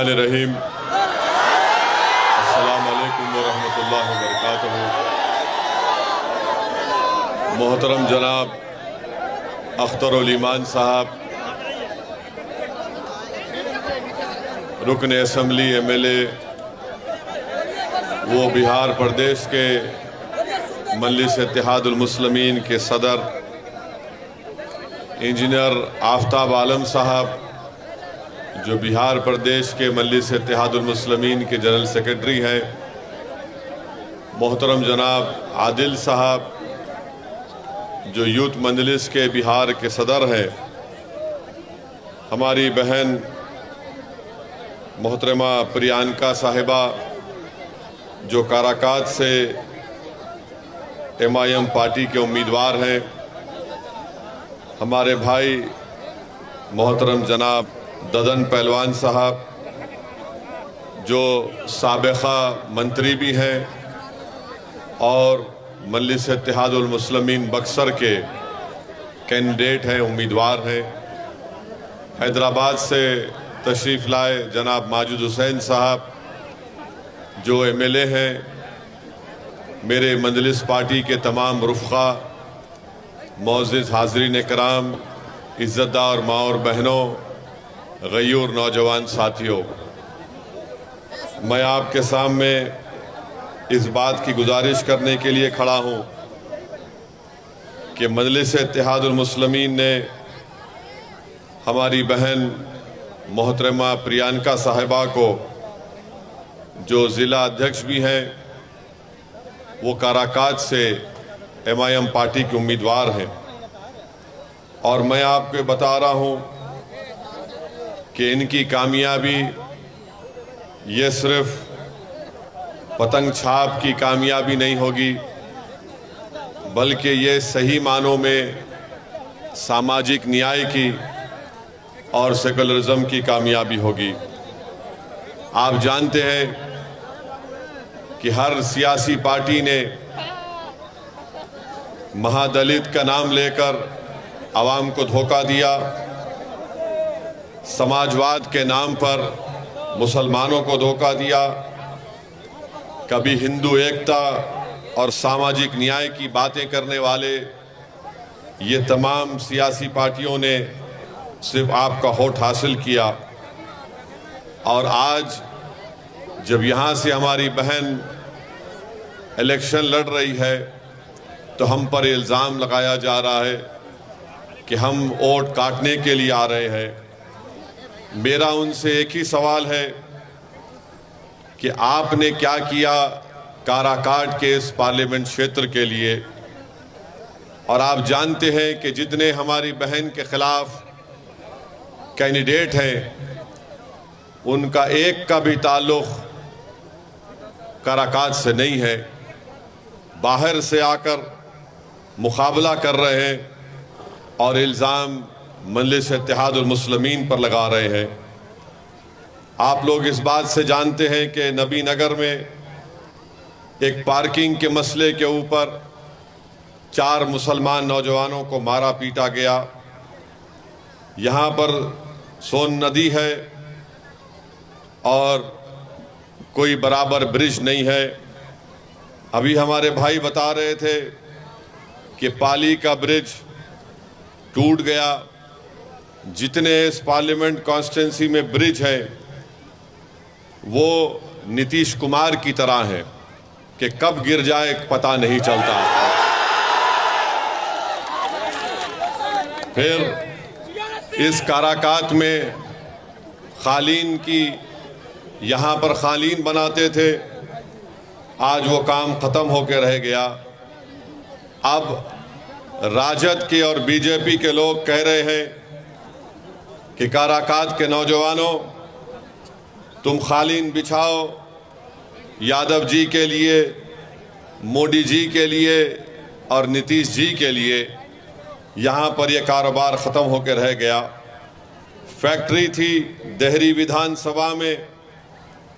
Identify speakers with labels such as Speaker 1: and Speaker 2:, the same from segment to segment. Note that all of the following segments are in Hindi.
Speaker 1: रहीम अस्सलाम वालेकुम वरहमतुल्लाहि वबरकातुहू। मोहतरम जनाब अख्तर ईमान साहब, रुकन असम्बली MLA, वो बिहार प्रदेश के मजलिस इत्तेहादुल मुस्लिमीन के सदर इंजीनियर आफ्ताब आलम साहब, जो बिहार प्रदेश के मजलिस इत्तेहादुल मुस्लिमीन के जनरल सेक्रेटरी हैं, मोहतरम जनाब आदिल साहब, जो यूथ मजलिस के बिहार के सदर हैं, हमारी बहन मोहतरमा प्रियंका साहिबा, जो काराकाट से MIM पार्टी के उम्मीदवार हैं, हमारे भाई मोहतरम जनाब ददन पहलवान साहब, जो साबिक़ा मंत्री भी हैं और मजलिस इत्तेहादुल मुस्लिमीन बक्सर के कैंडिडेट हैं, उम्मीदवार हैं। हैदराबाद से तशरीफ़ लाए जनाब माजिद हुसैन साहब, जो MLA हैं। मेरे मजलिस पार्टी के तमाम रुफ़क़ा, मोअज़्ज़िज़ हाज़रीन कराम, इज़्ज़तदार माँ और बहनों, गयूर नौजवान साथियों, मैं आपके सामने इस बात की गुजारिश करने के लिए खड़ा हूँ कि मजलिस इत्तेहादुल मुस्लिमीन ने हमारी बहन मोहतरमा प्रियंका साहिबा को, जो ज़िला अध्यक्ष भी हैं, वो काराकाट से MIM पार्टी के उम्मीदवार हैं, और मैं आपको बता रहा हूँ कि इनकी कामयाबी ये सिर्फ पतंग छाप की कामयाबी नहीं होगी, बल्कि ये सही मानों में सामाजिक न्याय की और सेकुलरिज्म की कामयाबी होगी। आप जानते हैं कि हर सियासी पार्टी ने महादलित का नाम लेकर आवाम को धोखा दिया, समाजवाद के नाम पर मुसलमानों को धोखा दिया, कभी हिंदू एकता और सामाजिक न्याय की बातें करने वाले ये तमाम सियासी पार्टियों ने सिर्फ आपका वोट हासिल किया। और आज जब यहाँ से हमारी बहन इलेक्शन लड़ रही है, तो हम पर इल्ज़ाम लगाया जा रहा है कि हम वोट काटने के लिए आ रहे हैं। मेरा उनसे एक ही सवाल है कि आपने क्या किया काराकाट के इस पार्लियामेंट क्षेत्र के लिए। और आप जानते हैं कि जितने हमारी बहन के खिलाफ कैंडिडेट हैं, उनका एक का भी ताल्लुक़ काराकाट से नहीं है। बाहर से आकर मुकाबला कर रहे हैं और इल्ज़ाम मजलिस इत्तेहादुल मुस्लिमीन पर लगा रहे हैं। आप लोग इस बात से जानते हैं कि नबी नगर में एक पार्किंग के मसले के ऊपर 4 मुसलमान नौजवानों को मारा पीटा गया। यहाँ पर सोन नदी है और कोई बराबर ब्रिज नहीं है। अभी हमारे भाई बता रहे थे कि पाली का ब्रिज टूट गया। जितने इस पार्लियामेंट कॉन्स्टिट्यूंसी में ब्रिज हैं, वो नीतीश कुमार की तरह है कि कब गिर जाए पता नहीं चलता। फिर इस काराकाट में कालीन की, यहाँ पर कालीन बनाते थे, आज वो काम ख़त्म होकर रह गया। अब राजद के और BJP के लोग कह रहे हैं कि काराकाट के नौजवानों, तुम कालीन बिछाओ, यादव जी के लिए, मोदी जी के लिए और नीतीश जी के लिए। यहाँ पर यह कारोबार ख़त्म होकर रह गया। फैक्ट्री थी देहरी विधानसभा में,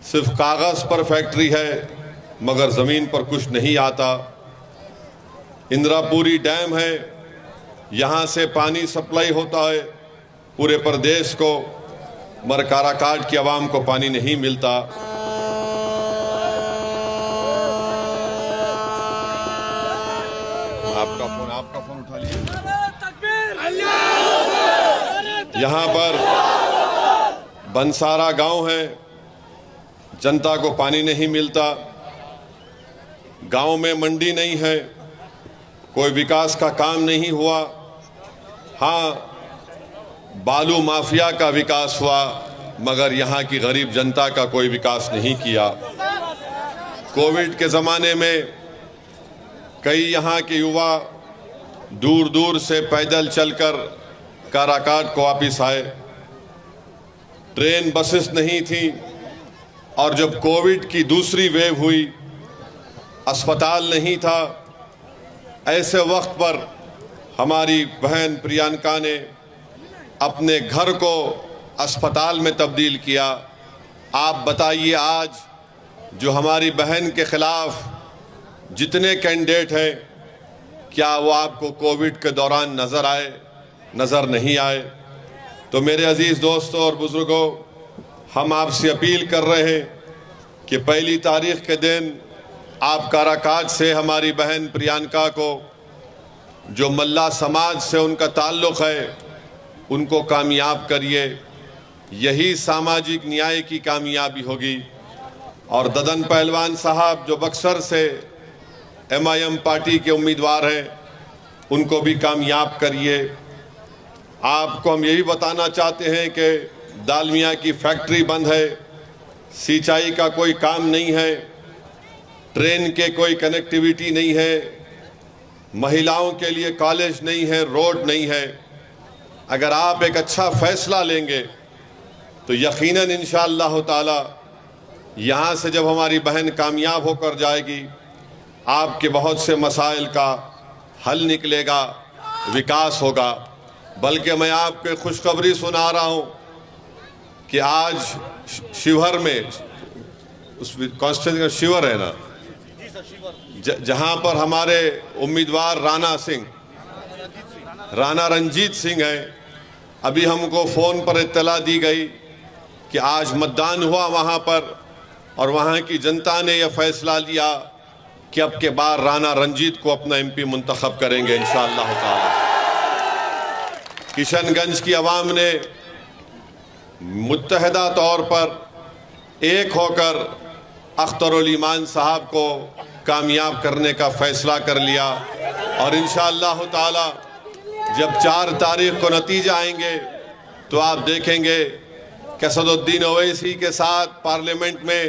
Speaker 1: सिर्फ कागज़ पर फैक्ट्री है, मगर ज़मीन पर कुछ नहीं आता। इंद्रापुरी डैम है, यहाँ से पानी सप्लाई होता है पूरे प्रदेश को, मगर काराकाट की आवाम को पानी नहीं मिलता। आपका फोन उठा लीजिए। यहाँ पर बंसारा गांव है, जनता को पानी नहीं मिलता। गांव में मंडी नहीं है, कोई विकास का काम नहीं हुआ। हाँ, बालू माफिया का विकास हुआ, मगर यहाँ की गरीब जनता का कोई विकास नहीं किया। कोविड के ज़माने में कई यहाँ के युवा दूर दूर से पैदल चलकर काराकाट को वापिस आए। ट्रेन बसेस नहीं थी, और जब कोविड की दूसरी वेव हुई, अस्पताल नहीं था। ऐसे वक्त पर हमारी बहन प्रियंका ने अपने घर को अस्पताल में तब्दील किया। आप बताइए, आज जो हमारी बहन के खिलाफ जितने कैंडिडेट हैं, क्या वो आपको कोविड के दौरान नज़र आए? नज़र नहीं आए। तो मेरे अजीज़ दोस्तों और बुज़ुर्गों, हम आपसे अपील कर रहे हैं कि 1 तारीख के दिन आप काराकाट से हमारी बहन प्रियंका को, जो मल्ला समाज से उनका ताल्लुक़ है, उनको कामयाब करिए। यही सामाजिक न्याय की कामयाबी होगी। और ददन पहलवान साहब जो बक्सर से MIM पार्टी के उम्मीदवार हैं, उनको भी कामयाब करिए। आपको हम यही बताना चाहते हैं कि दालमिया की फैक्ट्री बंद है, सिंचाई का कोई काम नहीं है, ट्रेन के कोई कनेक्टिविटी नहीं है, महिलाओं के लिए कॉलेज नहीं है, रोड नहीं है। अगर आप एक अच्छा फैसला लेंगे तो यकीनन इंशाअल्लाह ताला यहाँ से जब हमारी बहन कामयाब होकर जाएगी, आपके बहुत से मसाइल का हल निकलेगा, विकास होगा। बल्कि मैं आपको खुशखबरी सुना रहा हूँ कि आज शिवहर में, उस कॉन्स्टिट्यूंसी शिवहर है ना, जहाँ पर हमारे उम्मीदवार राणा रंजीत सिंह हैं, अभी हमको फ़ोन पर इत्तला दी गई कि आज मतदान हुआ वहाँ पर, और वहाँ की जनता ने यह फैसला लिया कि अब के बार राणा रंजीत को अपना MP मुंतखब करेंगे इंशाअल्लाह ताला। किशनगंज की आवाम ने मुत्तहदा तौर पर एक होकर अख्तरुल ईमान साहब को कामयाब करने का फैसला कर लिया। और इंशाअल्लाह ताला जब 4 तारीख को नतीजा आएंगे तो आप देखेंगे कि असदुद्दीन ओवैसी के साथ पार्लियामेंट में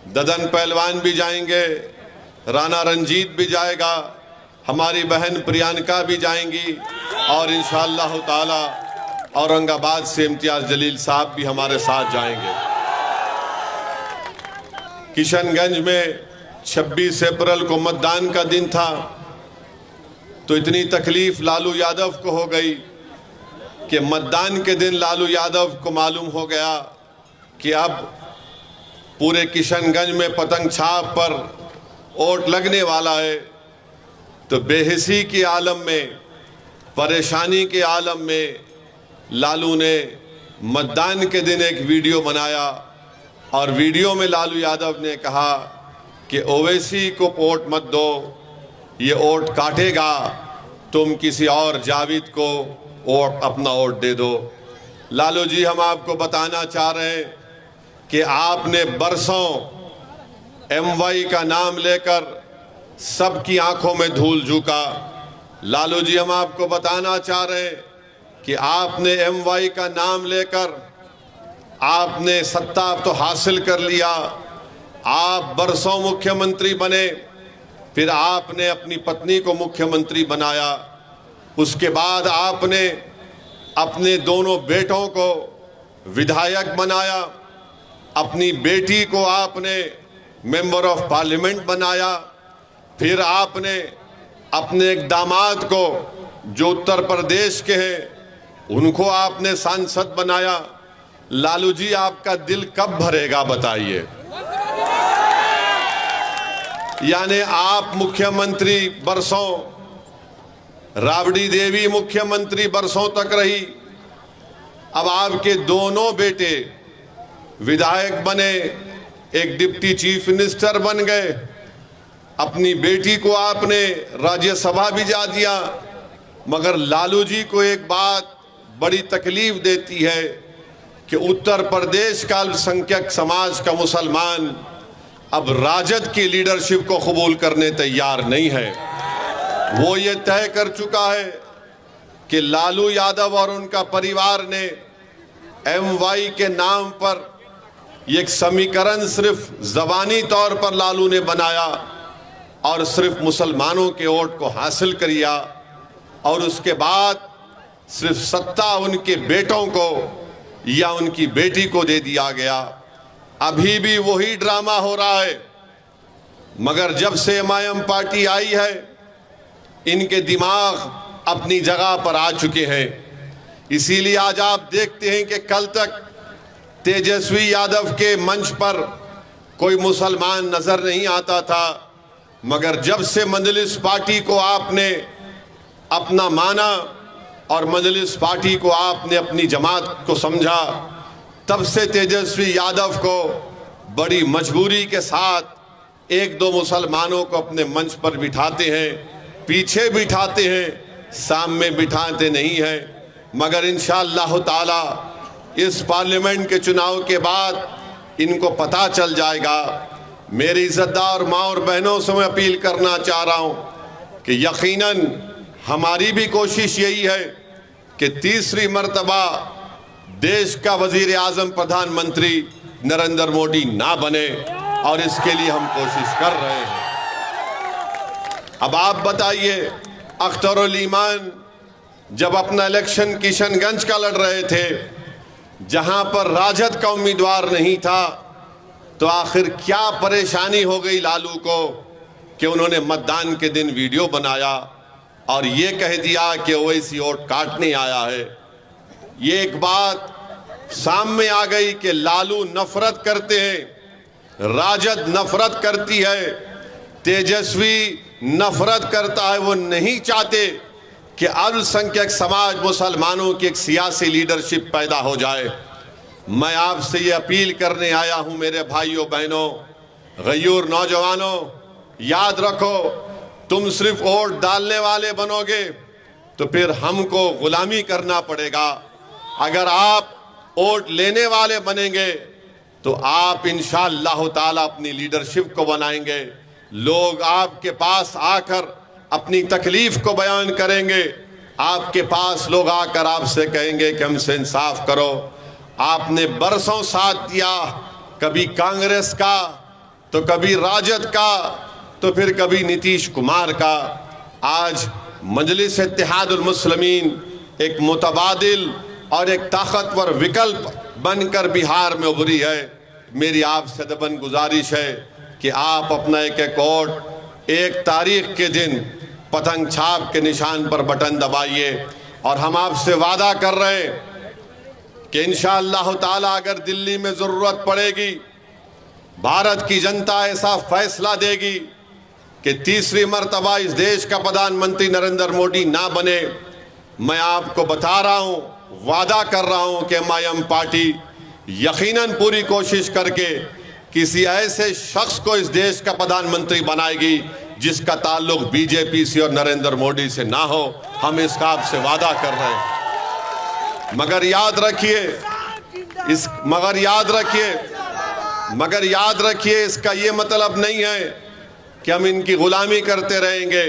Speaker 1: ददन पहलवान भी जाएंगे, राणा रंजीत भी जाएगा, हमारी बहन प्रियंका भी जाएंगी, और इंशाअल्लाह ताला औरंगाबाद से इम्तियाज जलील साहब भी हमारे साथ जाएंगे। किशनगंज में 26 अप्रैल को मतदान का दिन था, तो इतनी तकलीफ लालू यादव को हो गई कि मतदान के दिन लालू यादव को मालूम हो गया कि अब पूरे किशनगंज में पतंग छाप पर वोट लगने वाला है। तो बेहिसी के आलम में, परेशानी के आलम में लालू ने मतदान के दिन एक वीडियो बनाया, और वीडियो में लालू यादव ने कहा कि ओवैसी को वोट मत दो, ये वोट काटेगा, तुम किसी और जावेद को वोट, अपना वोट दे दो। लालू जी, हम आपको बताना चाह रहे हैं कि आपने बरसों MY का नाम लेकर सबकी आंखों में धूल झोंका। लालू जी, हम आपको बताना चाह रहे हैं कि आपने MY का नाम लेकर आपने सत्ता तो हासिल कर लिया, आप बरसों मुख्यमंत्री बने, फिर आपने अपनी पत्नी को मुख्यमंत्री बनाया, उसके बाद आपने अपने दोनों बेटों को विधायक बनाया, अपनी बेटी को आपने मेंबर ऑफ पार्लियामेंट बनाया, फिर आपने अपने एक दामाद को जो उत्तर प्रदेश के हैं उनको आपने सांसद बनाया। लालू जी, आपका दिल कब भरेगा बताइए। यानी आप मुख्यमंत्री बरसों, राबड़ी देवी मुख्यमंत्री बरसों तक रही, अब आपके दोनों बेटे विधायक बने, एक डिप्टी चीफ मिनिस्टर बन गए, अपनी बेटी को आपने राज्यसभा भी जा दिया। मगर लालू जी को एक बात बड़ी तकलीफ देती है कि उत्तर प्रदेश का अल्पसंख्यक समाज का मुसलमान अब राजद की लीडरशिप को कबूल करने तैयार नहीं है। वो ये तय कर चुका है कि लालू यादव और उनका परिवार ने MY के नाम पर एक समीकरण सिर्फ जबानी तौर पर लालू ने बनाया और सिर्फ मुसलमानों के वोट को हासिल किया और उसके बाद सिर्फ सत्ता उनके बेटों को या उनकी बेटी को दे दिया गया। अभी भी वही ड्रामा हो रहा है। मगर जब से MIM पार्टी आई है, इनके दिमाग अपनी जगह पर आ चुके हैं। इसीलिए आज आप देखते हैं कि कल तक तेजस्वी यादव के मंच पर कोई मुसलमान नजर नहीं आता था, मगर जब से मजलिस पार्टी को आपने अपना माना और मजलिस पार्टी को आपने अपनी जमात को समझा, तब से तेजस्वी यादव को बड़ी मजबूरी के साथ एक दो मुसलमानों को अपने मंच पर बिठाते हैं, पीछे बिठाते हैं, सामने बिठाते नहीं हैं। मगर इंशाअल्लाह ताला इस पार्लियामेंट के चुनाव के बाद इनको पता चल जाएगा। मेरी इज्जतदार माँ और बहनों से मैं अपील करना चाह रहा हूँ कि यकीनन हमारी भी कोशिश यही है कि तीसरी मर्तबा देश का वजीर आजम प्रधानमंत्री नरेंद्र मोदी ना बने, और इसके लिए हम कोशिश कर रहे हैं। अब आप बताइए, अख्तरुल ईमान जब अपना इलेक्शन किशनगंज का लड़ रहे थे, जहां पर राजद का उम्मीदवार नहीं था, तो आखिर क्या परेशानी हो गई लालू को कि उन्होंने मतदान के दिन वीडियो बनाया और ये कह दिया कि ओवैसी वोट काटने आया है। ये एक बात सामने आ गई कि लालू नफरत करते हैं, राजद नफरत करती है, तेजस्वी नफरत करता है। वो नहीं चाहते कि अल्पसंख्यक समाज मुसलमानों की एक सियासी लीडरशिप पैदा हो जाए। मैं आपसे ये अपील करने आया हूं मेरे भाइयों बहनों, गयूर नौजवानों, याद रखो, तुम सिर्फ वोट डालने वाले बनोगे तो फिर हमको गुलामी करना पड़ेगा। अगर आप वोट लेने वाले बनेंगे तो आप इंशाअल्लाह ताला अपनी लीडरशिप को बनाएंगे। लोग आपके पास आकर अपनी तकलीफ को बयान करेंगे, आपके पास लोग आकर आपसे कहेंगे कि हमसे इंसाफ करो। आपने बरसों साथ दिया, कभी कांग्रेस का तो कभी राजद का तो फिर कभी नीतीश कुमार का। आज मजलिस इत्तेहादुल मुस्लिमीन एक मुतबादिल और एक ताकतवर विकल्प बनकर बिहार में उभरी है। मेरी आपसे दबन गुजारिश है कि आप अपना एक एक वोट 1 तारीख के दिन पतंग छाप के निशान पर बटन दबाइए। और हम आपसे वादा कर रहे हैं कि इंशाअल्लाह ताला अगर दिल्ली में ज़रूरत पड़ेगी, भारत की जनता ऐसा फैसला देगी कि तीसरी मर्तबा इस देश का प्रधानमंत्री नरेंद्र मोदी ना बने, मैं आपको बता रहा हूं, वादा कर रहा हूं कि MIM पार्टी यकीनन पूरी कोशिश करके किसी ऐसे शख्स को इस देश का प्रधानमंत्री बनाएगी जिसका ताल्लुक बीजेपी से और नरेंद्र मोदी से ना हो। हम इसका आपसे वादा कर रहे हैं। मगर याद रखिए इसका ये मतलब नहीं है कि हम इनकी गुलामी करते रहेंगे।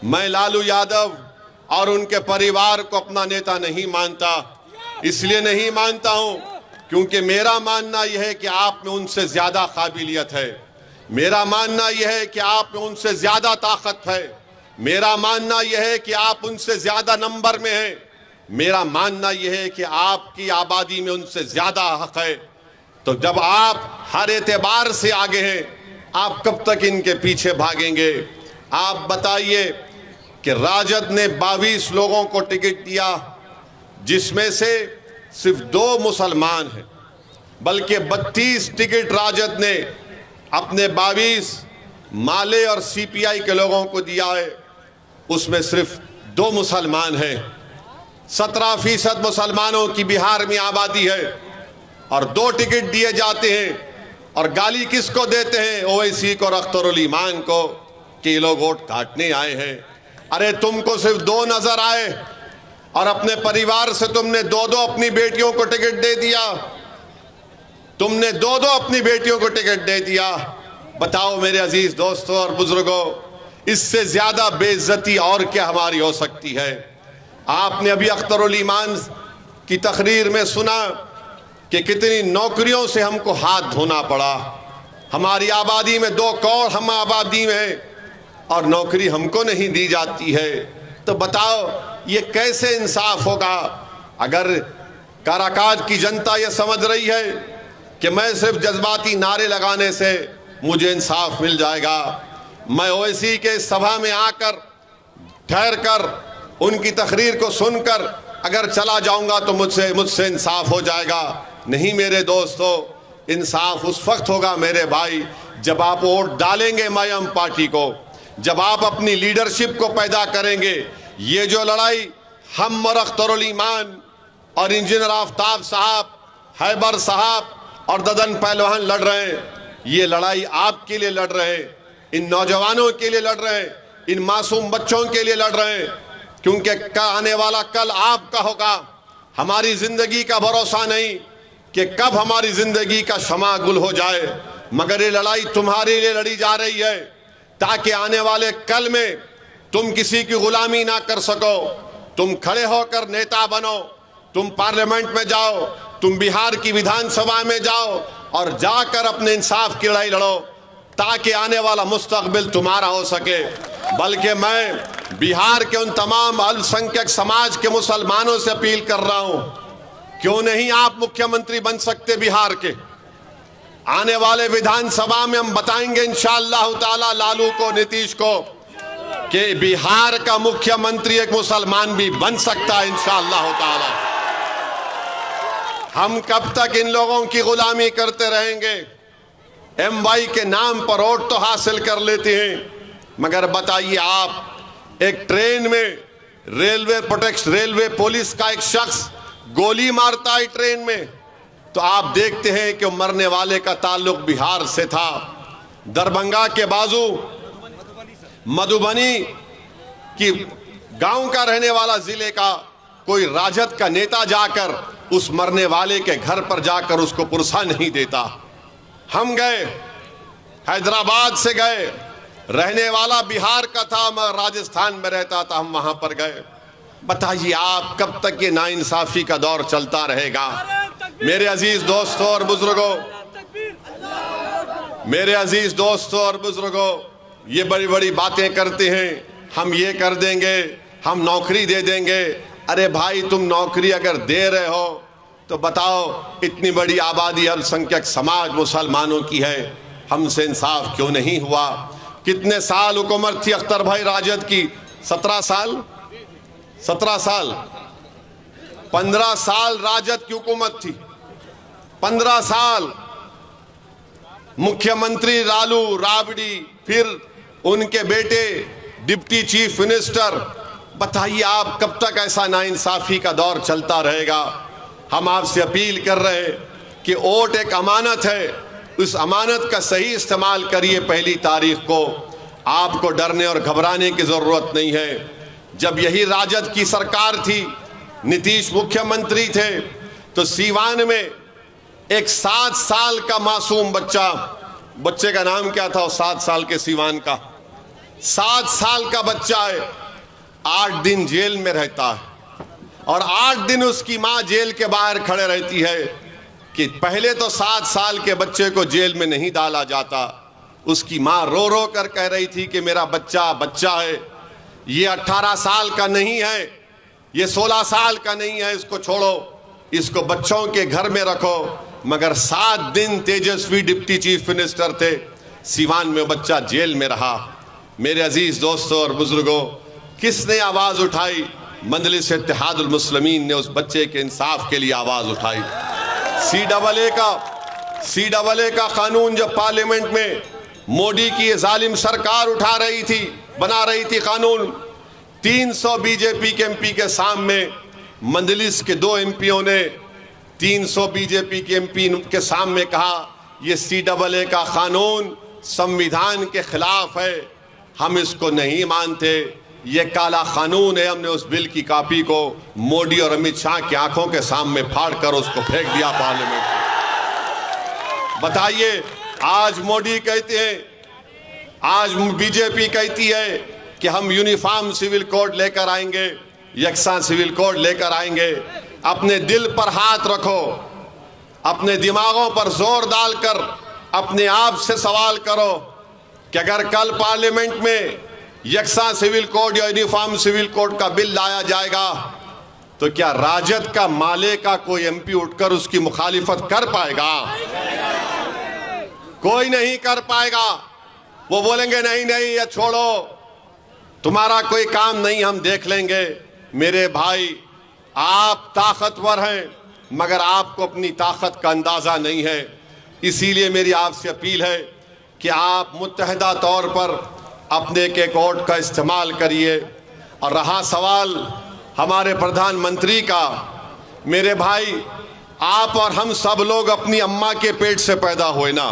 Speaker 1: मैं लालू यादव और उनके परिवार को अपना नेता नहीं मानता। इसलिए नहीं मानता हूं क्योंकि मेरा मानना यह है कि आप में उनसे ज्यादा काबिलियत है, मेरा मानना यह है कि आप में उनसे ज्यादा ताकत है, मेरा मानना यह है कि आप उनसे ज्यादा नंबर में हैं, मेरा मानना यह है कि आपकी आबादी में उनसे ज्यादा हक है। तो जब आप हर एतबार से आगे हैं, आप कब तक इनके पीछे भागेंगे? आप बताइए कि राजद ने 22 लोगों को टिकट दिया, जिसमें से सिर्फ 2 मुसलमान हैं, बल्कि 32 टिकट राजद ने अपने 22 माले और CPI के लोगों को दिया है, उसमें सिर्फ 2 मुसलमान हैं। 17% मुसलमानों की बिहार में आबादी है और 2 टिकट दिए जाते हैं और गाली किसको देते हैं? ओवैसी को और अख्तरुल ईमान को कि ये लोग वोट काटने आए हैं। अरे तुमको सिर्फ 2 नजर आए और अपने परिवार से तुमने 2-2 अपनी बेटियों को टिकट दे दिया। तुमने 2-2 अपनी बेटियों को टिकट दे दिया। बताओ मेरे अजीज दोस्तों और बुजुर्गों, इससे ज्यादा बेइज्जती और क्या हमारी हो सकती है? आपने अभी अख्तरुल ईमान की तकरीर में सुना कि कितनी नौकरियों से हमको हाथ धोना पड़ा। हमारी आबादी में 2 करोड़ हम आबादी में और नौकरी हमको नहीं दी जाती है। तो बताओ ये कैसे इंसाफ होगा? अगर काराकाज की जनता ये समझ रही है कि मैं सिर्फ जज्बाती नारे लगाने से मुझे इंसाफ मिल जाएगा, मैं ओवैसी के सभा में आकर ठहर कर उनकी तकरीर को सुनकर अगर चला जाऊंगा तो मुझसे इंसाफ हो जाएगा। नहीं मेरे दोस्तों, इंसाफ उस वक्त होगा मेरे भाई जब आप वोट डालेंगे मायाम पार्टी को, जब आप अपनी लीडरशिप को पैदा करेंगे। ये जो लड़ाई हम और अख्तरुल ईमान और इंजीनियर आफ्ताब साहब, हैबर साहब और ददन पहलवान लड़ रहे हैं, ये लड़ाई आपके लिए लड़ रहे हैं, इन नौजवानों के लिए लड़ रहे हैं, इन मासूम बच्चों के लिए लड़ रहे हैं, क्योंकि आने वाला कल आपका होगा। हमारी जिंदगी का भरोसा नहीं कि कब हमारी जिंदगी का शमा गुल हो जाए, मगर ये लड़ाई तुम्हारे लिए लड़ी जा रही है ताकि आने वाले कल में तुम किसी की गुलामी ना कर सको। तुम खड़े होकर नेता बनो, तुम पार्लियामेंट में जाओ, तुम बिहार की विधानसभा में जाओ और जाकर अपने इंसाफ की लड़ाई लड़ो ताकि आने वाला मुस्तकबिल तुम्हारा हो सके। बल्कि मैं बिहार के उन तमाम अल्पसंख्यक समाज के मुसलमानों से अपील कर रहा हूं, क्यों नहीं आप मुख्यमंत्री बन सकते बिहार के? आने वाले विधानसभा में हम बताएंगे इंशाअल्लाह ताला लालू को, नीतीश को, कि बिहार का मुख्यमंत्री एक मुसलमान भी बन सकता है इंशाअल्लाह ताला। हम कब तक इन लोगों की गुलामी करते रहेंगे? MY के नाम पर वोट तो हासिल कर लेते हैं, मगर बताइए आप, एक ट्रेन में रेलवे पुलिस का एक शख्स गोली मारता है ट्रेन में, तो आप देखते हैं कि मरने वाले का ताल्लुक बिहार से था। दरभंगा के बाजू मधुबनी की गांव का रहने वाला जिले का कोई राजद का नेता जाकर उस मरने वाले के घर पर जाकर उसको पुरसा नहीं देता। हम गए, हैदराबाद से गए, रहने वाला बिहार का था मगर राजस्थान में रहता था, हम वहां पर गए। बताइए आप कब तक ये नाइंसाफी का दौर चलता रहेगा? मेरे अजीज दोस्तों और बुजुर्गों, मेरे अजीज दोस्तों और बुजुर्गों, ये बड़ी बड़ी बातें करते हैं, हम ये कर देंगे, हम नौकरी दे देंगे। अरे भाई, तुम नौकरी अगर दे रहे हो तो बताओ, इतनी बड़ी आबादी अल्पसंख्यक समाज मुसलमानों की है, हमसे इंसाफ क्यों नहीं हुआ? कितने साल हुकूमत थी अख्तर भाई राजद की? 17 साल 15 साल राजद की हुकूमत थी। 15 साल मुख्यमंत्री लालू राबड़ी, फिर उनके बेटे डिप्टी चीफ मिनिस्टर। बताइए आप कब तक ऐसा नाइंसाफी का दौर चलता रहेगा? हम आपसे अपील कर रहे हैं कि वोट एक अमानत है, उस अमानत का सही इस्तेमाल करिए। 1 तारीख को आपको डरने और घबराने की जरूरत नहीं है। जब यही राजद की सरकार थी, नीतीश मुख्यमंत्री थे, तो सीवान में एक 7 साल का मासूम बच्चे का नाम क्या था? 7 साल के सीवान का 7 साल का बच्चा है, 8 दिन जेल में रहता है और 8 दिन उसकी मां जेल के बाहर खड़े रहती है कि पहले तो 7 साल के बच्चे को जेल में नहीं डाला जाता। उसकी मां रो रो कर कह रही थी कि मेरा बच्चा है, ये 18 साल का नहीं है, ये 16 साल का नहीं है, इसको छोड़ो, इसको बच्चों के घर में रखो। मगर 7 दिन तेजस्वी डिप्टी चीफ मिनिस्टर थे, सीवान में बच्चा जेल में रहा। मेरे अजीज दोस्तों और बुजुर्गों, किसने आवाज उठाई? मजलिस इत्तेहादुल मुस्लिमीन ने उस बच्चे के इंसाफ के लिए आवाज उठाई। CAA का कानून जब पार्लियामेंट में मोदी की ये जालिम सरकार उठा रही थी, बना रही थी कानून, 300 बीजेपी के MP के सामने मंजलिस के 2 एमपीओं ने 300 बीजेपी के एमपी के सामने कहा ये CAA का कानून संविधान के खिलाफ है, हम इसको नहीं मानते, ये काला कानून है। हमने उस बिल की कॉपी को मोदी और अमित शाह की आंखों के सामने फाड़ कर उसको फेंक दिया पार्लियामेंट में। बताइए, आज मोदी कहते हैं, आज बीजेपी कहती है कि हम यूनिफॉर्म सिविल कोड लेकर आएंगे, यकसा सिविल कोड लेकर आएंगे। अपने दिल पर हाथ रखो, अपने दिमागों पर जोर डालकर अपने आप से सवाल करो कि अगर कल पार्लियामेंट में यकसा सिविल कोड या यूनिफॉर्म सिविल कोड का बिल लाया जाएगा तो क्या राजद का माले का कोई एमपी उठकर उसकी मुखालिफत कर पाएगा? कोई नहीं कर पाएगा। वो बोलेंगे नहीं नहीं ये छोड़ो, तुम्हारा कोई काम नहीं, हम देख लेंगे। मेरे भाई, आप ताकतवर हैं मगर आपको अपनी ताकत का अंदाजा नहीं है। इसीलिए मेरी आपसे अपील है कि आप मुत्तहदा तौर पर अपने के कोड का इस्तेमाल करिए। और रहा सवाल हमारे प्रधानमंत्री का, मेरे भाई, आप और हम सब लोग अपनी अम्मा के पेट से पैदा हुए ना,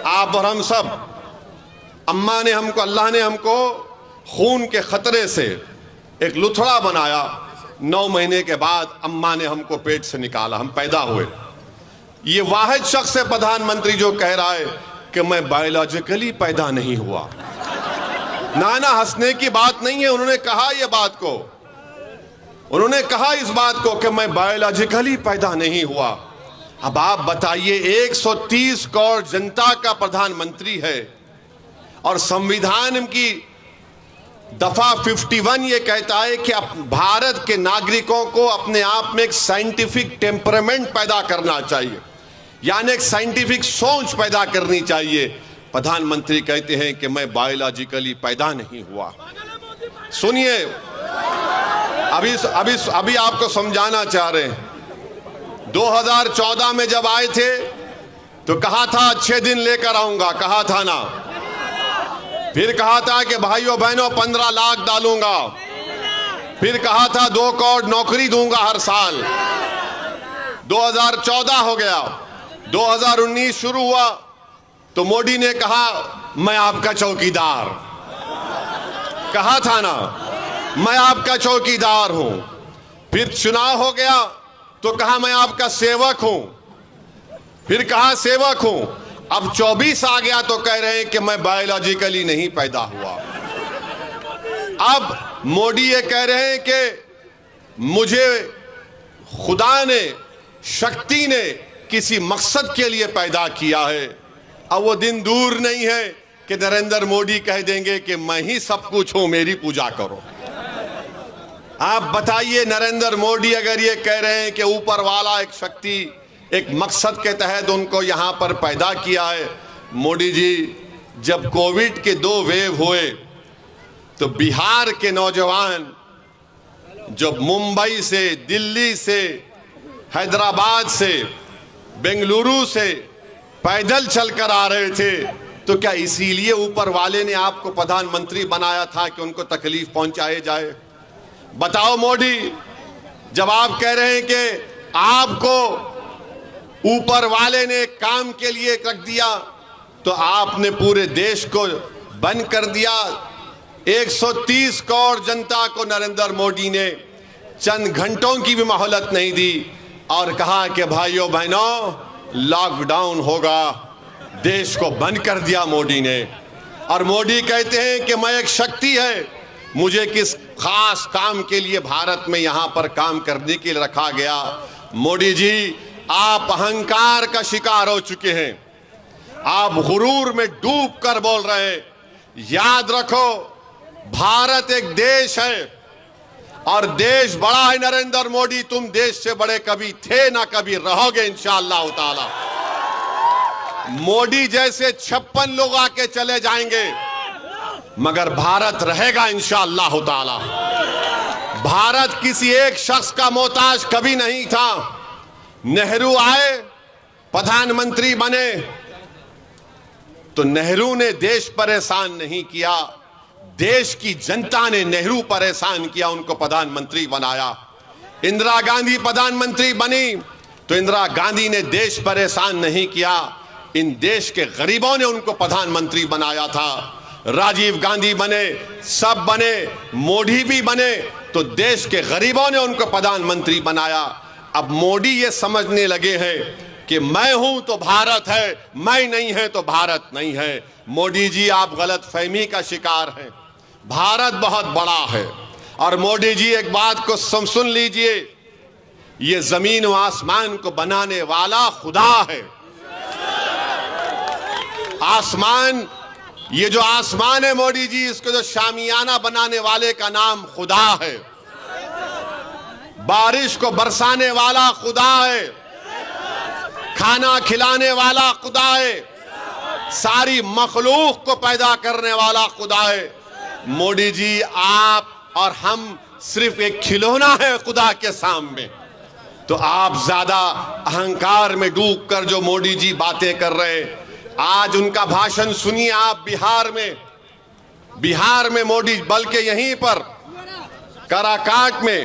Speaker 1: आप और हम सब। अम्मा ने हमको, अल्लाह ने हमको खून के खतरे से एक लुथड़ा बनाया। 9 महीने के बाद अम्मा ने हमको पेट से निकाला, हम पैदा हुए। ये वाहिद शख्स है प्रधानमंत्री जो कह रहा है कि मैं बायोलॉजिकली पैदा नहीं हुआ। ना हंसने की बात नहीं है, उन्होंने कहा ये बात को, उन्होंने कहा इस बात को कि मैं बायोलॉजिकली पैदा नहीं हुआ। अब आप बताइए, 130 करोड़ जनता का प्रधानमंत्री है और संविधान की दफा 51 ये कहता है कि भारत के नागरिकों को अपने आप में एक साइंटिफिक टेम्परामेंट पैदा करना चाहिए, यानी एक साइंटिफिक सोच पैदा करनी चाहिए। प्रधानमंत्री कहते हैं कि मैं बायोलॉजिकली पैदा नहीं हुआ। सुनिए, अभी आपको समझाना चाह रहे हैं। 2014 में जब आए थे तो कहा था अच्छे दिन लेकर आऊंगा, कहा था ना। फिर कहा था कि भाइयों बहनों 15 लाख डालूंगा। फिर कहा था 2 करोड़ नौकरी दूंगा हर साल। 2014 हो गया, 2019 शुरू हुआ तो मोदी ने कहा मैं आपका चौकीदार, कहा था ना, मैं आपका चौकीदार हूं। फिर चुनाव हो गया तो कहा मैं आपका सेवक हूं, फिर कहा सेवक हूं। अब 24 आ गया तो कह रहे हैं कि मैं बायोलॉजिकली नहीं पैदा हुआ। अब मोदी ये कह रहे हैं कि मुझे खुदा ने, शक्ति ने किसी मकसद के लिए पैदा किया है। अब वो दिन दूर नहीं है कि नरेंद्र मोदी कह देंगे कि मैं ही सब कुछ हूं, मेरी पूजा करो। आप बताइए, नरेंद्र मोदी अगर ये कह रहे हैं कि ऊपर वाला एक शक्ति, एक मकसद के तहत उनको यहां पर पैदा किया है। मोदी जी, जब कोविड के 2 वेव हुए तो बिहार के नौजवान जो मुंबई से, दिल्ली से, हैदराबाद से, बेंगलुरु से पैदल चलकर आ रहे थे, तो क्या इसीलिए ऊपर वाले ने आपको प्रधानमंत्री बनाया था कि उनको तकलीफ पहुंचाए जाए? बताओ मोदी, जब आप कह रहे हैं कि आपको ऊपर वाले ने काम के लिए रख दिया तो आपने पूरे देश को बंद कर दिया। 130 करोड़ जनता को नरेंद्र मोदी ने चंद घंटों की भी मोहलत नहीं दी और कहा कि भाइयों बहनों लॉकडाउन होगा, देश को बंद कर दिया मोदी ने। और मोदी कहते हैं कि मैं एक शक्ति है, मुझे किस खास काम के लिए भारत में यहां पर काम करने के लिए रखा गया। मोदी जी, आप अहंकार का शिकार हो चुके हैं, आप गुरूर में डूब कर बोल रहे हैं। याद रखो, भारत एक देश है और देश बड़ा है। नरेंद्र मोदी, तुम देश से बड़े कभी थे ना कभी रहोगे इंशाअल्लाह ताला। मोदी जैसे 56 लोग आके चले जाएंगे मगर भारत रहेगा इंशाअल्लाह ताला। भारत किसी एक शख्स का मोहताज कभी नहीं था। नेहरू आए, प्रधानमंत्री बने तो नेहरू ने देश परेशान नहीं किया, देश की जनता ने नेहरू परेशान किया, उनको प्रधानमंत्री बनाया। इंदिरा गांधी प्रधानमंत्री बनी तो इंदिरा गांधी ने देश परेशान नहीं किया, इन देश के गरीबों ने उनको प्रधानमंत्री बनाया था। राजीव गांधी बने, सब बने, मोदी भी बने तो देश के गरीबों ने उनको प्रधानमंत्री बनाया। अब मोदी ये समझने लगे हैं कि मैं हूं तो भारत है, मैं नहीं है तो भारत नहीं है। मोदी जी, आप गलतफहमी का शिकार हैं। भारत बहुत बड़ा है। और मोदी जी, एक बात को सुन लीजिए, ये जमीन व आसमान को बनाने वाला खुदा है। आसमान, ये जो आसमान है मोदी जी, इसको जो शामियाना बनाने वाले का नाम खुदा है। बारिश को बरसाने वाला खुदा है, खाना खिलाने वाला खुदा है, सारी मखलूक को पैदा करने वाला खुदा है। मोदी जी, आप और हम सिर्फ एक खिलौना है खुदा के सामने। तो आप ज्यादा अहंकार में डूबकर जो मोदी जी बातें कर रहे हैं, आज उनका भाषण सुनिए आप। बिहार में मोदी, बल्कि यहीं पर काराकाट में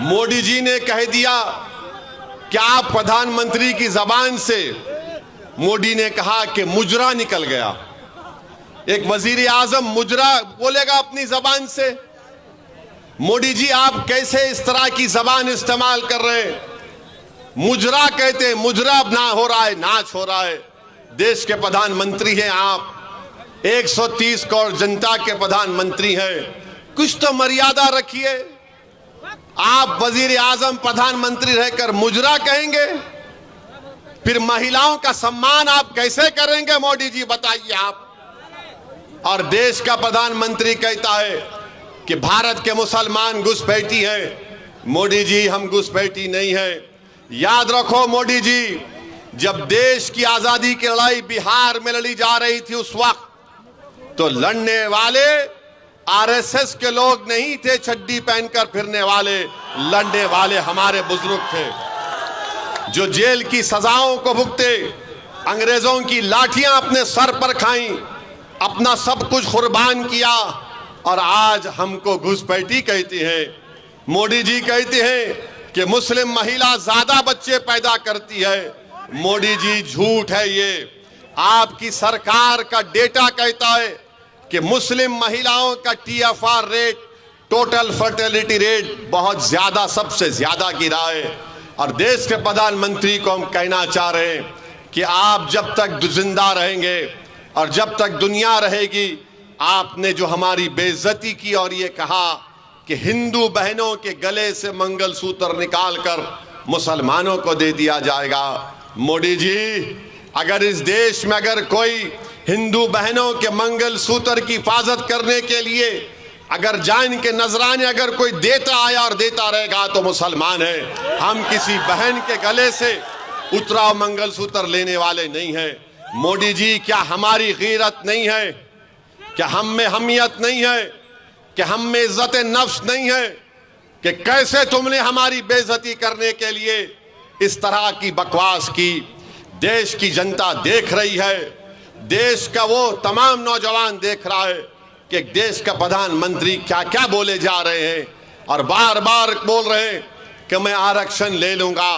Speaker 1: मोदी जी ने कह दिया कि आप प्रधानमंत्री की जबान से, मोदी ने कहा कि मुजरा निकल गया। एक वजीर आजम मुजरा बोलेगा अपनी जबान से? मोदी जी, आप कैसे इस तरह की जबान इस्तेमाल कर रहे हैं? मुजरा कहते हैं, मुजरा ना हो रहा है, नाच हो रहा है। देश के प्रधानमंत्री हैं आप, 130 करोड़ जनता के प्रधानमंत्री हैं, कुछ तो मर्यादा रखिए। आप वजीर आजम प्रधानमंत्री रहकर मुजरा कहेंगे? फिर महिलाओं का सम्मान आप कैसे करेंगे मोदी जी, बताइए आप। और देश का प्रधानमंत्री कहता है कि भारत के मुसलमान घुसपैठी हैं। मोदी जी, हम घुसपैठी नहीं है। याद रखो मोदी जी, जब देश की आजादी की लड़ाई बिहार में लड़ी जा रही थी उस वक्त, तो लड़ने वाले आरएसएस के लोग नहीं थे, चड्डी पहनकर फिरने वाले। लड़ने वाले हमारे बुजुर्ग थे, जो जेल की सजाओं को भुगते, अंग्रेजों की लाठियां अपने सर पर खाई, अपना सब कुछ कुर्बान किया, और आज हमको घुसपैठी कहती है। मोदी जी कहते हैं कि मुस्लिम महिला ज्यादा बच्चे पैदा करती है। मोदी जी, झूठ है ये। आपकी सरकार का डेटा कहता है कि मुस्लिम महिलाओं का TFR rate, total fertility rate, बहुत ज्यादा, सबसे ज्यादा गिरा है। और देश के प्रधानमंत्री को हम कहना चाह रहे हैं कि आप जब तक जिंदा रहेंगे और जब तक दुनिया रहेगी, आपने जो हमारी बेइज्जती की और ये कहा कि हिंदू बहनों के गले से मंगलसूत्र निकालकर मुसलमानों को दे दिया जाएगा। मोदी जी, अगर इस देश में अगर कोई हिंदू बहनों के मंगलसूत्र की हिफाजत करने के लिए अगर जान के नजराने अगर कोई देता आया और देता रहेगा तो मुसलमान है। हम किसी बहन के गले से उतरा मंगलसूत्र लेने वाले नहीं है। मोदी जी, क्या हमारी गीरत नहीं है? क्या हम में हमियत नहीं है? कि हम में इज्जत नफ्स नहीं है? कि कैसे तुमने हमारी बेइज्जती करने के लिए इस तरह की बकवास की? देश की जनता देख रही है, देश का वो तमाम नौजवान देख रहा है कि देश का प्रधानमंत्री क्या क्या बोले जा रहे हैं, और बार बार बोल रहे हैं कि मैं आरक्षण ले लूंगा।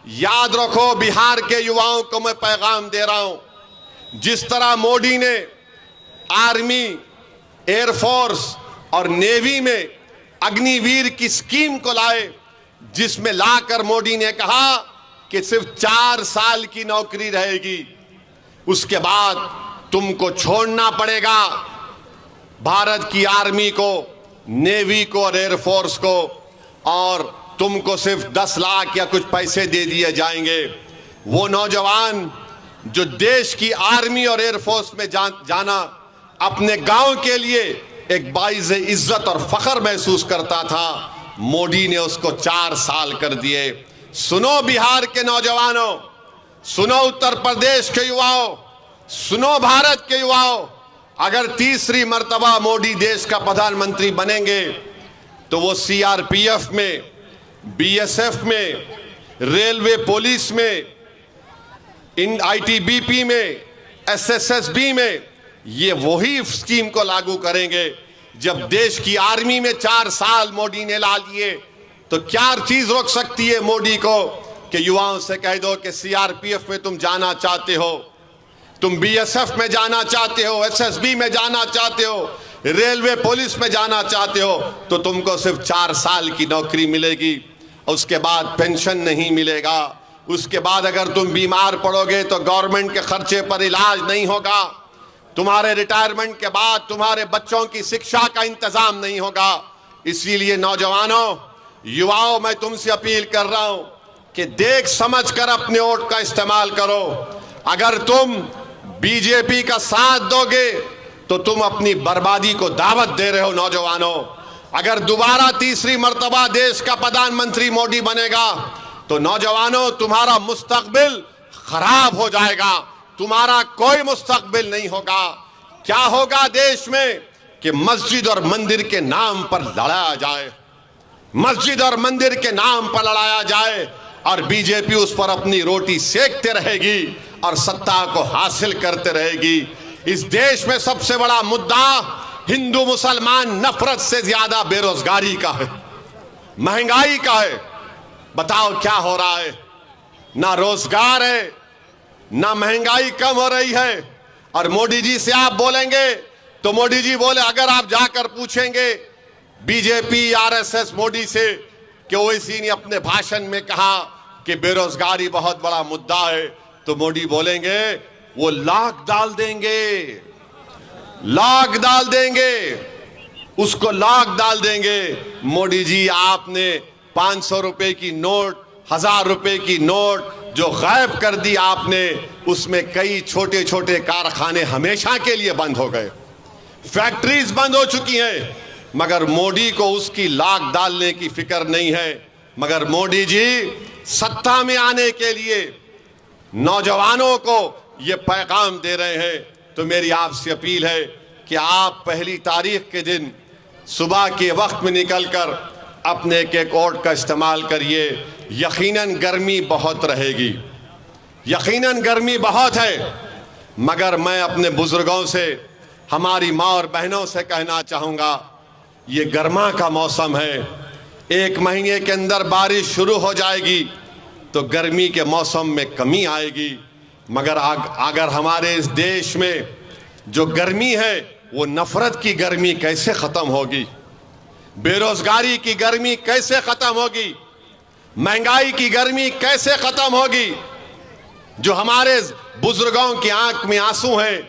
Speaker 1: याद रखो, बिहार के युवाओं को मैं पैगाम दे रहा हूं, जिस तरह मोदी ने आर्मी, एयरफोर्स और नेवी में अग्निवीर की स्कीम को लाए, जिसमें लाकर मोदी ने कहा कि सिर्फ 4 साल की नौकरी रहेगी, उसके बाद तुमको छोड़ना पड़ेगा भारत की आर्मी को, नेवी को और एयरफोर्स को, और तुमको सिर्फ 10 लाख या कुछ पैसे दे दिए जाएंगे। वो नौजवान जो देश की आर्मी और एयरफोर्स में जाना अपने गांव के लिए एक बाइज़ इज्जत और फख्र महसूस करता था, मोदी ने उसको 4 साल कर दिए। सुनो बिहार के नौजवानों, सुनो उत्तर प्रदेश के युवाओं, सुनो भारत के युवाओं, अगर तीसरी मर्तबा मोदी देश का प्रधानमंत्री बनेंगे तो वो CRPF में, BSF में, रेलवे पुलिस में, ITBP में, SSSB में ये वही स्कीम को लागू करेंगे जब देश की आर्मी में 4 साल मोदी ने ला लिए। तो क्या चीज रोक सकती है मोदी को कि युवाओं से कह दो कि सीआरपीएफ में तुम जाना चाहते हो, तुम बीएसएफ में जाना चाहते हो, एसएसबी में जाना चाहते हो, रेलवे पुलिस में जाना चाहते हो, तो तुमको सिर्फ 4 साल की नौकरी मिलेगी, उसके बाद पेंशन नहीं मिलेगा। उसके बाद अगर तुम बीमार पड़ोगे तो गवर्नमेंट के खर्चे पर इलाज नहीं होगा। तुम्हारे रिटायरमेंट के बाद तुम्हारे बच्चों की शिक्षा का इंतजाम नहीं होगा। इसीलिए नौजवानों, युवाओं, मैं तुमसे अपील कर रहा हूं कि देख समझ कर अपने वोट का इस्तेमाल करो। अगर तुम बीजेपी का साथ दोगे तो तुम अपनी बर्बादी को दावत दे रहे हो। नौजवानों, अगर दोबारा तीसरी मर्तबा देश का प्रधानमंत्री मोदी बनेगा तो नौजवानों, तुम्हारा मुस्तकबिल खराब हो जाएगा, तुम्हारा कोई मुस्तकबिल नहीं होगा। क्या होगा देश में कि मस्जिद और मंदिर के नाम पर लड़ाया जाए, मस्जिद और मंदिर के नाम पर लड़ाया जाए और बीजेपी उस पर अपनी रोटी सेकते रहेगी और सत्ता को हासिल करते रहेगी। इस देश में सबसे बड़ा मुद्दा हिंदू मुसलमान नफरत से ज्यादा बेरोजगारी का है, महंगाई का है। बताओ क्या हो रहा है? ना रोजगार है, ना महंगाई कम हो रही है। और मोदी जी से आप बोलेंगे तो मोदी जी बोले, अगर आप जाकर पूछेंगे बीजेपी आरएसएस मोदी से कि ओवैसी ने अपने भाषण में कहा कि बेरोजगारी बहुत बड़ा मुद्दा है, तो मोदी बोलेंगे वो लाख डाल देंगे, लाख डाल देंगे, उसको लाख डाल देंगे। मोदी जी, आपने 500 रुपए की नोट, 1000 रुपए की नोट जो गायब कर दी आपने, उसमें कई छोटे छोटे कारखाने हमेशा के लिए बंद हो गए, फैक्ट्रीज बंद हो चुकी हैं, मगर मोदी को उसकी लाख डालने की फिक्र नहीं है। मगर मोदी जी सत्ता में आने के लिए नौजवानों को ये पैगाम दे रहे हैं। तो मेरी आपसे अपील है कि आप 1 तारीख के दिन सुबह के वक्त में निकलकर अपने एक वोट का इस्तेमाल करिए। यकीनन गर्मी बहुत रहेगी, यकीनन गर्मी बहुत है, मगर मैं अपने बुजुर्गों से, हमारी माँ और बहनों से कहना चाहूँगा, ये गर्मा का मौसम है, 1 महीने के अंदर बारिश शुरू हो जाएगी तो गर्मी के मौसम में कमी आएगी। मगर अगर हमारे इस देश में जो गर्मी है वो नफरत की गर्मी कैसे ख़त्म होगी, बेरोजगारी की गर्मी कैसे ख़त्म होगी, महंगाई की गर्मी कैसे ख़त्म होगी? जो हमारे बुजुर्गों की आंख में आंसू हैं,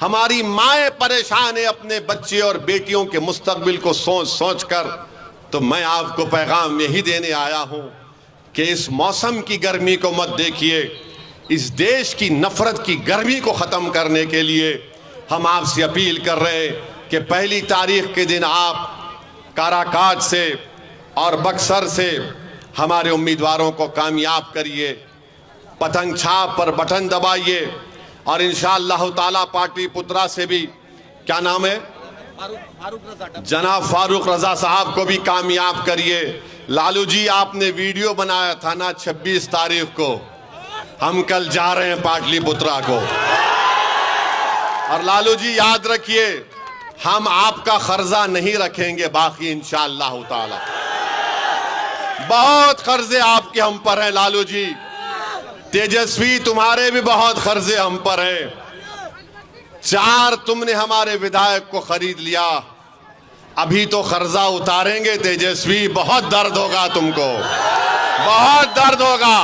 Speaker 1: हमारी माएँ परेशान है अपने बच्चे और बेटियों के मुस्तकबिल को सोच सोच कर। तो मैं आपको पैगाम यही देने आया हूँ कि इस मौसम की गर्मी को मत देखिए। इस देश की नफरत की गर्मी को ख़त्म करने के लिए हम आपसे अपील कर रहे हैं कि 1 तारीख के दिन आप काराकाट से और बक्सर से हमारे उम्मीदवारों को कामयाब करिए, पतंग छाप पर बटन दबाइए और इंशाअल्लाह ताला पार्टी पुत्रा से भी, क्या नाम है, जनाब फारूक रजा साहब को भी कामयाब करिए। लालू जी, आपने वीडियो बनाया था ना 26 तारीख को, हम कल जा रहे हैं पाटलिपुत्रा को। और लालू जी याद रखिए, हम आपका कर्जा नहीं रखेंगे बाकी इंशाअल्लाह ताला। बहुत कर्जे आपके हम पर हैं लालू जी, तेजस्वी तुम्हारे भी बहुत कर्जे हम पर हैं। 4 तुमने हमारे विधायक को खरीद लिया, अभी तो कर्जा उतारेंगे तेजस्वी, बहुत दर्द होगा तुमको, बहुत दर्द होगा।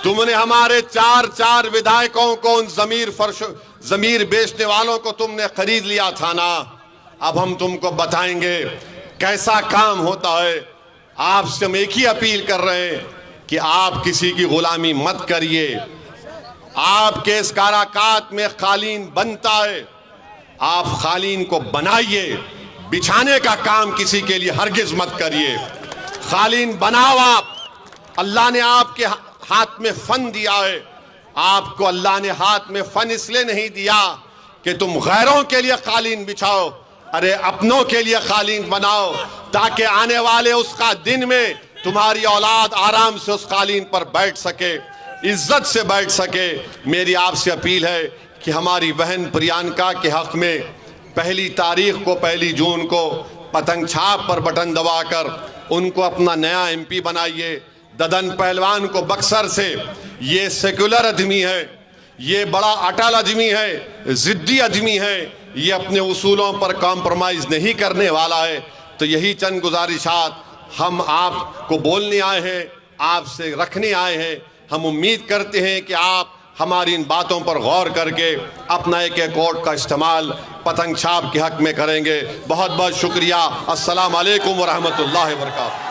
Speaker 1: तुमने हमारे 4 विधायकों को, उन जमीर बेचने वालों को तुमने खरीद लिया था ना। अब हम तुमको बताएंगे कैसा काम होता है। आपसे हम एक ही अपील कर रहे हैं कि आप किसी की गुलामी मत करिए। आपके इस काराकाट में कालीन बनता है, आप कालीन को बनाइए, बिछाने का काम किसी के लिए हरगिज मत करिए। कालीन बनाओ आप, अल्लाह ने आपके हाथ में फन दिया है। आपको अल्लाह ने हाथ में फन इसलिए नहीं दिया कि तुम गैरों के लिए कालीन बिछाओ, अरे अपनों के लिए कालीन बनाओ, ताकि आने वाले उसका दिन में तुम्हारी औलाद आराम से उस कालीन पर बैठ सके, इज्जत से बैठ सके। मेरी आपसे अपील है कि हमारी बहन प्रियंका के हक़ में 1 तारीख को 1 जून को पतंग छाप पर बटन दबाकर उनको अपना नया MP बनाइए। ददन पहलवान को बक्सर से, ये सेकुलर आदमी है, ये बड़ा अटल आदमी है, ज़िद्दी आदमी है, ये अपने उसूलों पर कॉम्प्रोमाइज़ नहीं करने वाला है। तो यही चंद गुजारिशात हम आपको बोलने आए हैं, आपसे रखने आए हैं। हम उम्मीद करते हैं कि आप हमारी इन बातों पर गौर करके अपना एक वोट का इस्तेमाल पतंग छाप के हक़ में करेंगे। बहुत बहुत शुक्रिया। अस्सलाम वालेकुम व रहमतुल्लाहि व बरकातहू।